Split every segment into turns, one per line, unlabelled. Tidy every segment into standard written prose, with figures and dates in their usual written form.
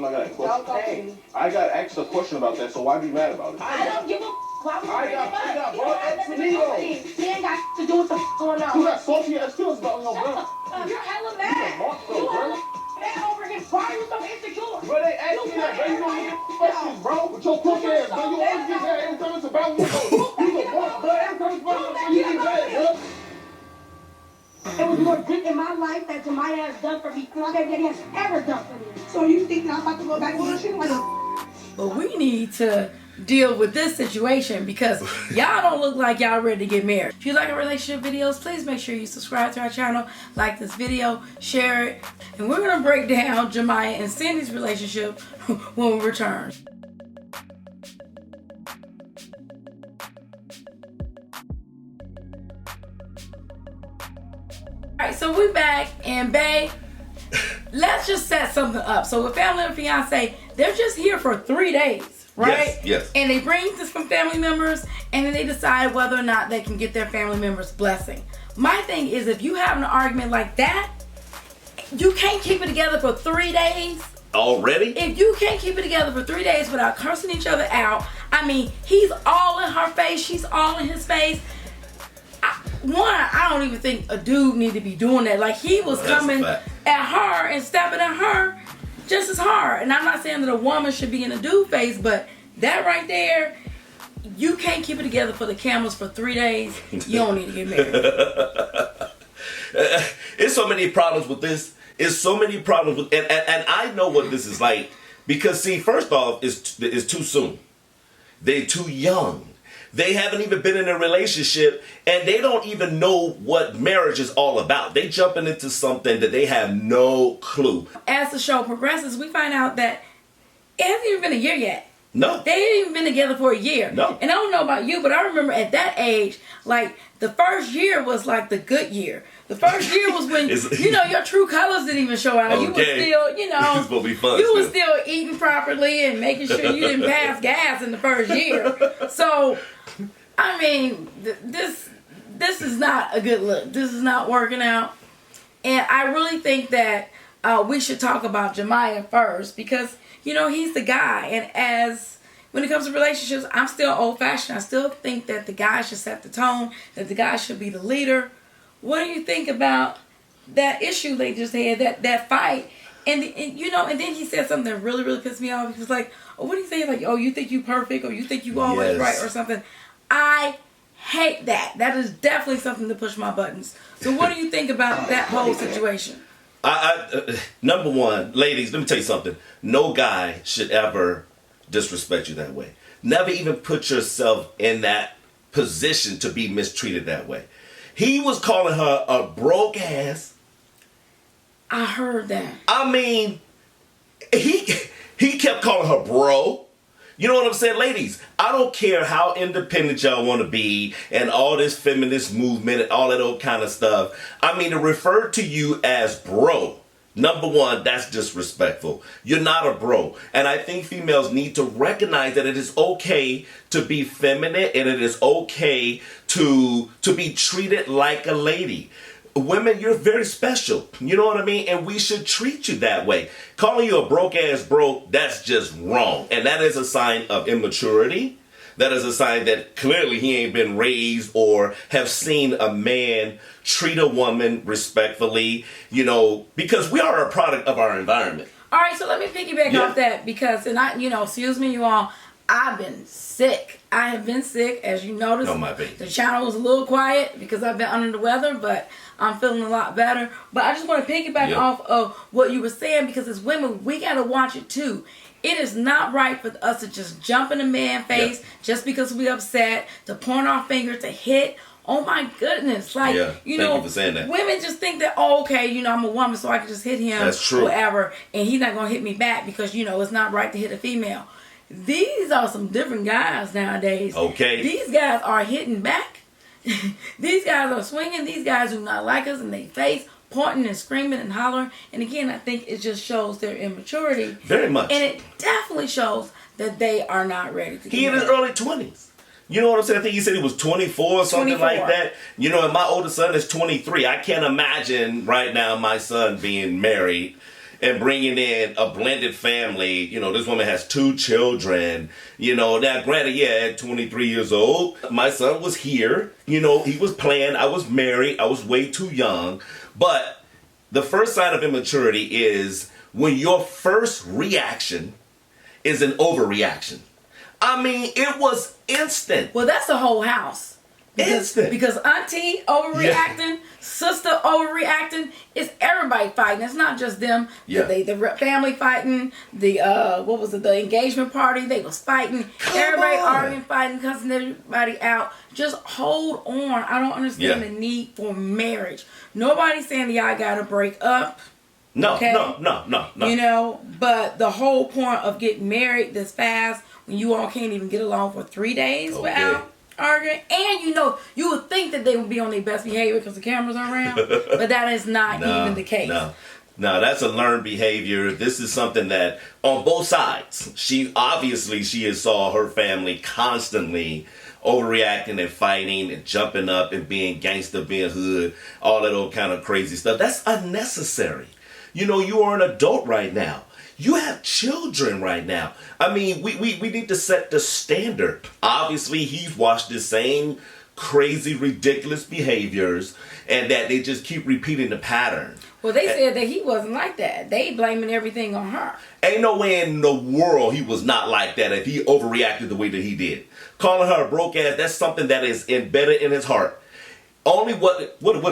something I got a question? Hey, I got asked a question about that, so why be mad about it?
I don't give a why would you bring him up?
bro, ask me though.
He ain't got to do with the going on.
You got salty ass feelings about your brother.
You're hella mad. You hella mad over him. Why are you so insecure?
Bro, they ask me that, bro. You don't get questions, bro. With your crook ass, bro. You always get mad every time it's about you. You the boss, bro. Every time it's about you, you get mad, bro.
There was more good in my life that Jamiah has done for me than he has ever done for me. So you think that I'm about to go back on shit like a...
But we need to deal with this situation because y'all don't look like y'all ready to get married. If you like our relationship videos, please make sure you subscribe to our channel, like this video, share it, and we're going to break down Jamiah and Cindy's relationship when we return. Alright, so we're back, and babe, let's just set something up. So with Family and Fiance, they're just here for 3 days, right?
Yes.
And they bring some family members, and then they decide whether or not they can get their family members' blessing. My thing is, if you have an argument like that, you can't keep it together for 3 days.
Already?
If you can't keep it together for 3 days without cursing each other out, I mean, he's all in her face, she's all in his face. I don't even think a dude need to be doing that. Like, he was coming at her and stepping at her just as hard. And I'm not saying that a woman should be in a dude face, but that right there, you can't keep it together for the cameras for 3 days. You don't need to get married.
It's so many problems with this. It's so many problems with, and I know what this is like, because see, first off, it's too soon. They're too young. They haven't even been in a relationship, and they don't even know what marriage is all about. They jumping into something that they have no clue.
As the show progresses, we find out that it hasn't even been a year yet.
No.
They ain't even been together for a year.
No.
And I don't know about you, but I remember at that age, like, the first year was like the good year. The first year was when, you know, your true colors didn't even show out. Okay. You were still, you know,
it's gonna be fun
you were still eating properly and making sure you didn't pass gas in the first year. So, I mean, this is not a good look. This is not working out. And I really think that we should talk about Jamiah first because, you know, he's the guy. And when it comes to relationships, I'm still old-fashioned. I still think that the guy should set the tone, that the guy should be the leader. What do you think about that issue they just had, that fight? And you know, and then he said something that really, really pissed me off. He was like, oh, what do you say? Like, oh, you think you perfect, or you think you always right, or something. I hate that. That is definitely something to push my buttons. So what do you think about that whole situation?
Number one, ladies, let me tell you something. No guy should ever disrespect you that way. Never even put yourself in that position to be mistreated that way. He was calling her a broke ass.
I heard that.
I mean, he kept calling her bro. You know what I'm saying? Ladies, I don't care how independent y'all want to be and all this feminist movement and all that old kind of stuff. I mean, to refer to you as bro, number one, that's disrespectful. You're not a bro. And I think females need to recognize that it is okay to be feminine and it is okay to be treated like a lady. Women, you're very special. You know what I mean? And we should treat you that way. Calling you a broke ass bro, that's just wrong. And that is a sign of immaturity. That is a sign that clearly he ain't been raised or have seen a man treat a woman respectfully, you know, because we are a product of our environment.
All right, so let me piggyback off that because, and I, you know, excuse me, you all, I've been sick. I have been sick, as you noticed.
Oh, my baby.
The channel was a little quiet because I've been under the weather, but I'm feeling a lot better. But I just want to piggyback off of what you were saying because as women, we got to watch it too. It is not right for us to just jump in a man's face just because we upset, to point our finger, to hit. Oh my goodness. Like, you know,
you for saying that.
Women just think that, oh, okay, you know, I'm a woman, so I can just hit him.
That's true.
Whatever. And he's not going to hit me back because, you know, it's not right to hit a female. These are some different guys nowadays.
Okay.
These guys are hitting back. These guys are swinging. These guys do not like us in their face, pointing and screaming and hollering. And again, I think it just shows their immaturity.
Very much.
And it definitely shows that they are not ready to get
He in his early 20s. You know what I'm saying? I think he said he was 24 or something
24.
like that. You know, and my oldest son is 23. I can't imagine right now my son being married and bringing in a blended family. You know, this woman has 2 children. You know, now granted, yeah, at 23 years old, my son was here. You know, he was playing. I was married. I was way too young. But the first sign of immaturity is when your first reaction is an overreaction. I mean, it was instant.
Well, that's the whole house.
Instant.
Because auntie overreacting, sister overreacting, it's everybody fighting. It's not just them.
Yeah.
The family fighting. The the engagement party, they was fighting. Everybody arguing, fighting, cussing everybody out. Just hold on. I don't understand the need for marriage. Nobody's saying y'all gotta break up.
No,
okay?
no.
You know, but the whole point of getting married this fast, when you all can't even get along for 3 days without arguing, and you would think that they would be on their best behavior because the cameras are around, but that is not even the case.
No, that's a learned behavior. This is something that on both sides, she has saw her family constantly overreacting and fighting and jumping up and being gangster, being hood, all that old kind of crazy stuff. That's unnecessary. You know, you are an adult right now. You have children right now. I mean, we need to set the standard. Obviously, he's watched the same crazy, ridiculous behaviors, and that they just keep repeating the pattern.
Well, they said that he wasn't like that. They blaming everything on her.
Ain't no way in the world he was not like that if he overreacted the way that he did. Calling her a broke ass, that's something that is embedded in his heart. Only what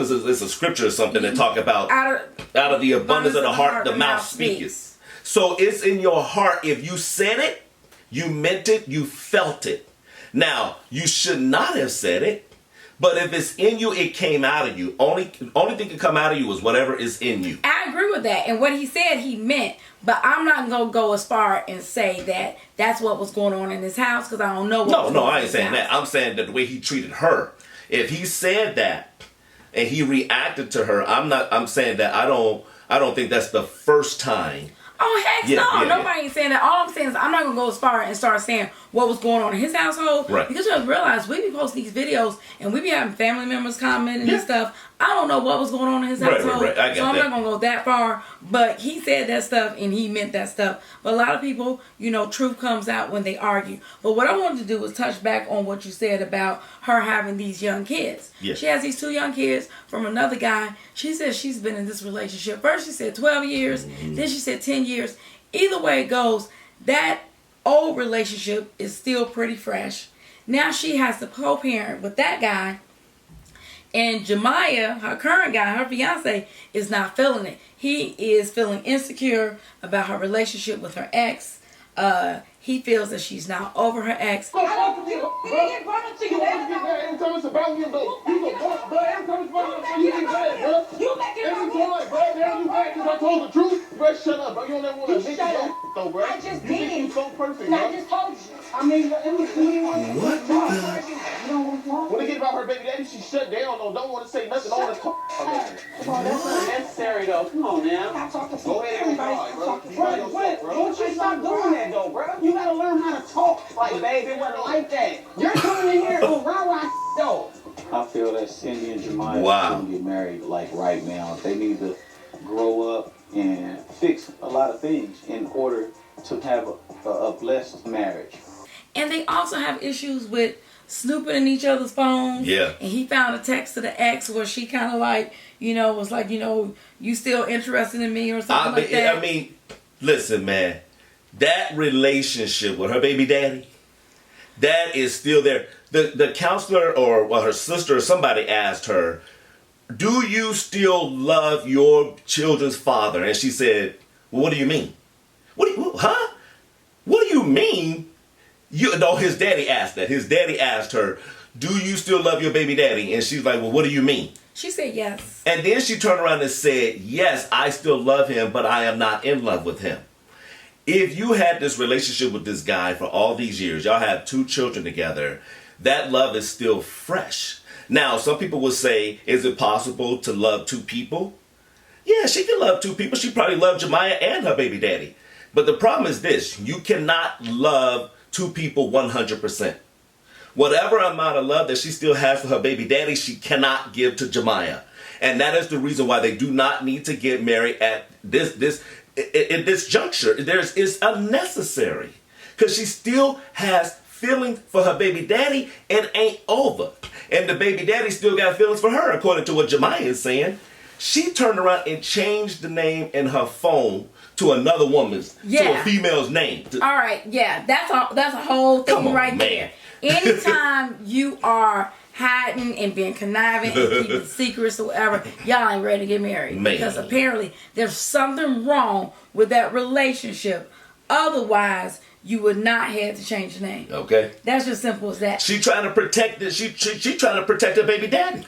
is this? It's a scripture or something that talk about out of the abundance of the heart, the mouth speaketh. So it's in your heart. If you said it, you meant it, you felt it. Now, you should not have said it, but if it's in you, it came out of you. Only thing can come out of you is whatever is in you.
I agree with that. And what he said, he meant. But I'm not going to go as far and say that that's what was going on in his house, because I don't know what was going on.
I ain't saying that. I'm saying that the way he treated her. If he said that and he reacted to her, I'm saying that I don't think that's the first time.
Oh, heck no. Nobody ain't saying that. All I'm saying is I'm not going to go as far and start saying what was going on in his household.
Right.
Because you have to realize we be posting these videos and we be having family members commenting and stuff. I don't know what was going on in his household.
Right. I get
so I'm
that.
not going to go that far. But he said that stuff and he meant that stuff. But a lot of people, truth comes out when they argue. But what I wanted to do was touch back on what you said about her having these young kids.
Yes.
She has these 2 young kids from another guy. She says she's been in this relationship. First she said 12 years. Then she said 10 years. Either way it goes, that old relationship is still pretty fresh. Now she has to co-parent with that guy. And Jamiah, her current guy, her fiance, is not feeling it. He is feeling insecure about her relationship with her ex. He feels that she's now over her ex.
I don't, you didn't brought it to you.
Every time it's about him, though. You the boss, bro. Every time it's about him, you get mad, bro.
You making
Every
my
time, bro. Now you mad because I told the truth. Bro, shut up, bro. You don't ever want to admit
shut
your
up.
though, bro.
I just
You think
did.
you so perfect,
And I
bro.
just told you. I mean, it was
What the?
You don't want to talk?
When they get about her baby daddy, she shut down, though. Don't want to say nothing. Don't want to talk.
Come on, that's not
Necessary though. Come on now.
I talk to
Go ahead and be
everybody.
hard,
I
bro.
talk to
Be by yourself,
Fred.
bro.
Don't you stop doing that, though, bro. You gotta learn how to talk.
Like, babe, it wasn't like that.
You're coming in here on rah-rah, though.
I feel that Cindy and Jamiah
Wow.
shouldn't get married like right now. They need to grow up and fix a lot of things in order to have a blessed marriage.
And they also have issues with snooping in each other's phones.
Yeah.
And he found a text to the ex where she kind of like, was like, you still interested in me or something like that.
I mean, listen, man. That relationship with her baby daddy, that is still there. The counselor or her sister or somebody asked her, do you still love your children's father? And she said, well, what do you mean? What do you mean? His daddy asked that. His daddy asked her, do you still love your baby daddy? And she's like, well, what do you mean?
She said yes.
And then she turned around and said, yes, I still love him, but I am not in love with him. If you had this relationship with this guy for all these years, y'all have 2 children together, that love is still fresh. Now, some people will say, is it possible to love 2 people? Yeah, she can love 2 people. She probably loved Jamiah and her baby daddy. But the problem is this, you cannot love 2 people 100%. Whatever amount of love that she still has for her baby daddy, she cannot give to Jamiah. And that is the reason why they do not need to get married at this. in this juncture, it's unnecessary. Because she still has feelings for her baby daddy and ain't over. And the baby daddy still got feelings for her, according to what Jamiah is saying. She turned around and changed the name in her phone to another woman's, to a female's name.
All right, yeah, that's a whole thing right there. Anytime you are hiding and being conniving and keeping secrets or whatever, y'all ain't ready to get married. Because apparently there's something wrong with that relationship. Otherwise, you would not have to change the name.
Okay.
That's just simple as that.
She trying to protect this. She trying to protect her baby daddy.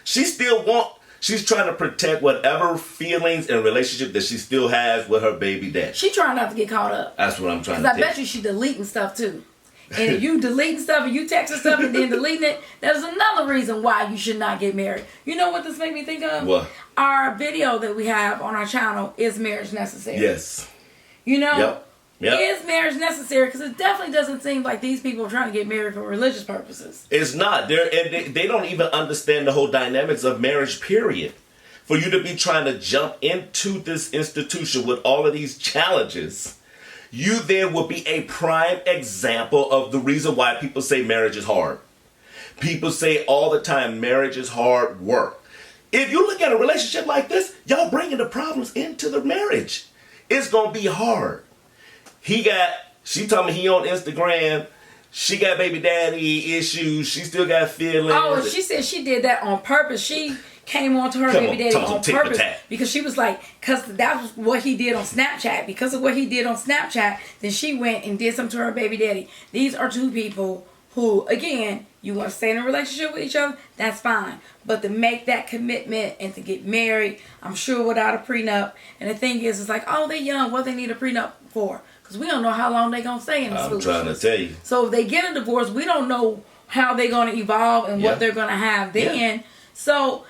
She's trying to protect whatever feelings and relationship that she still has with her baby daddy.
She trying not to get caught up.
That's what I'm trying to tell you.
Because I bet you she deleting stuff too. And if you deleting stuff and you texting stuff and then deleting it, there's another reason why you should not get married. You know what this made me think of?
What?
Our video that we have on our channel, Is Marriage Necessary?
Yes.
You know?
Yep.
Is marriage necessary? Because it definitely doesn't seem like these people are trying to get married for religious purposes.
It's not. They don't even understand the whole dynamics of marriage, period. For you to be trying to jump into this institution with all of these challenges, you then will be a prime example of the reason why people say marriage is hard. People say all the time marriage is hard work. If you look at a relationship like this, y'all bringing the problems into the marriage. It's going to be hard. She told me he on Instagram. She got baby daddy issues. She still got feelings.
Oh, and she said she did that on purpose. She came on to her baby daddy on purpose because she was like, because that was what he did on Snapchat. Because of what he did on Snapchat, then she went and did something to her baby daddy. These are two people who, again, you want to stay in a relationship with each other, that's fine. But to make that commitment and to get married, I'm sure without a prenup. And the thing is, it's like, oh, they're young. What they need a prenup for? Because we don't know how long they're going to stay in this
I'm trying to tell you.
So if they get a divorce, we don't know how they're going to evolve and what they're going to have then. Yeah. So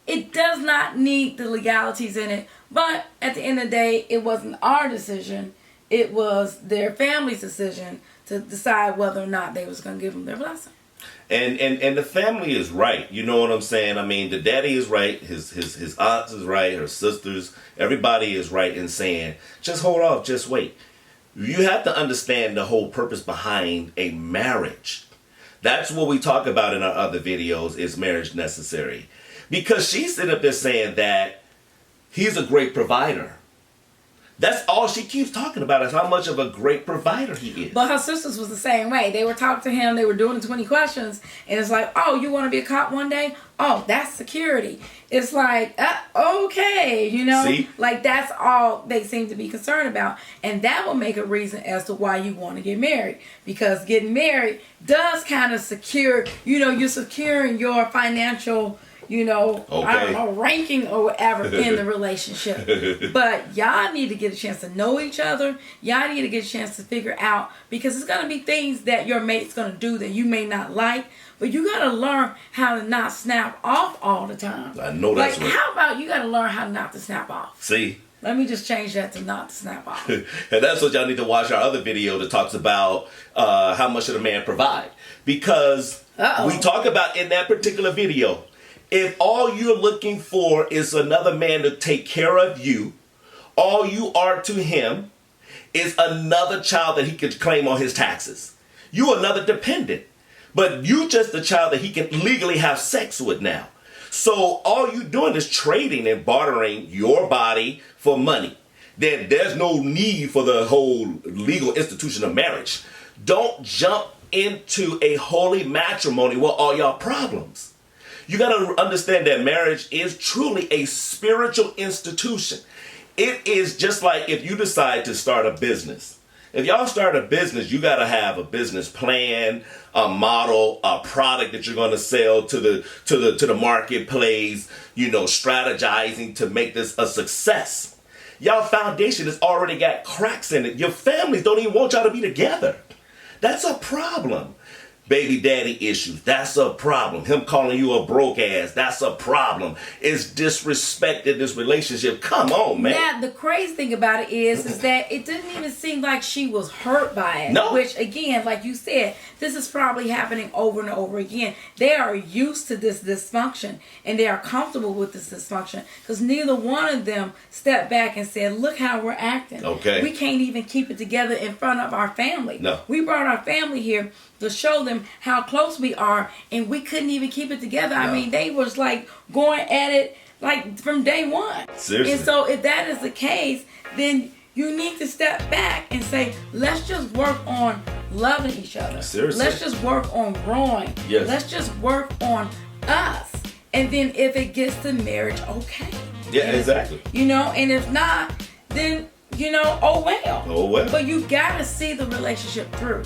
it does not need the legalities in it. But at the end of the day, it wasn't our decision. It was their family's decision to decide whether or not they was going to give them their blessing.
And the family is right. You know what I'm saying? I mean, the daddy is right. His aunts is right. Her sisters. Everybody is right in saying, just hold off. Just wait. You have to understand the whole purpose behind a marriage. That's what we talk about in our other videos, is marriage necessary. Because she's sitting up there saying that he's a great provider. That's all she keeps talking about, is how much of a great provider he is.
But her sisters was the same way. They were talking to him. They were doing the 20 questions. And it's like, oh, you want to be a cop one day? Oh, that's security. It's like, okay, you know?
See?
Like, that's all they seem to be concerned about. And that will make a reason as to why you want to get married. Because getting married does kind of secure, you're securing your financial, I don't know, ranking or whatever in the relationship. But y'all need to get a chance to know each other. Y'all need to get a chance to figure out, because it's going to be things that your mate's going to do that you may not like. But you got to learn how to not snap off all the time.
I know that's right.
How about you got to learn how not to snap off?
See?
Let me just change that to not to snap off.
And that's what y'all need to watch our other video that talks about how much should a man provide. Because we talk about in that particular video, if all you're looking for is another man to take care of you, all you are to him is another child that he could claim on his taxes. You another dependent. But you just the child that he can legally have sex with now. So all you doing is trading and bartering your body for money. Then there's no need for the whole legal institution of marriage. Don't jump into a holy matrimony with all your problems. You got to understand that marriage is truly a spiritual institution. It is just like if you decide to start a business. If y'all start a business, you got to have a business plan, a model, a product that you're going to sell to the marketplace, strategizing to make this a success. Y'all foundation has already got cracks in it. Your families don't even want y'all to be together. That's a problem. Baby daddy issues, that's a problem. Him calling you a broke ass, that's a problem. It's disrespected this relationship. Come on, man.
Now, the crazy thing about it is that it didn't even seem like she was hurt by it.
No.
Which, again, like you said, this is probably happening over and over again. They are used to this dysfunction, and they are comfortable with this dysfunction because neither one of them stepped back and said, look how we're acting.
Okay.
We can't even keep it together in front of our family.
No.
We brought our family here to show them how close we are, and we couldn't even keep it together. I mean, they was like going at it like from day one.
Seriously.
And so if that is the case, then you need to step back and say, let's just work on loving each other.
Seriously.
Let's just work on growing.
Yes.
Let's just work on us. And then if it gets to marriage, okay.
Yeah,
And
exactly.
You know, and if not, then, oh well.
Oh well.
But you gotta see the relationship through.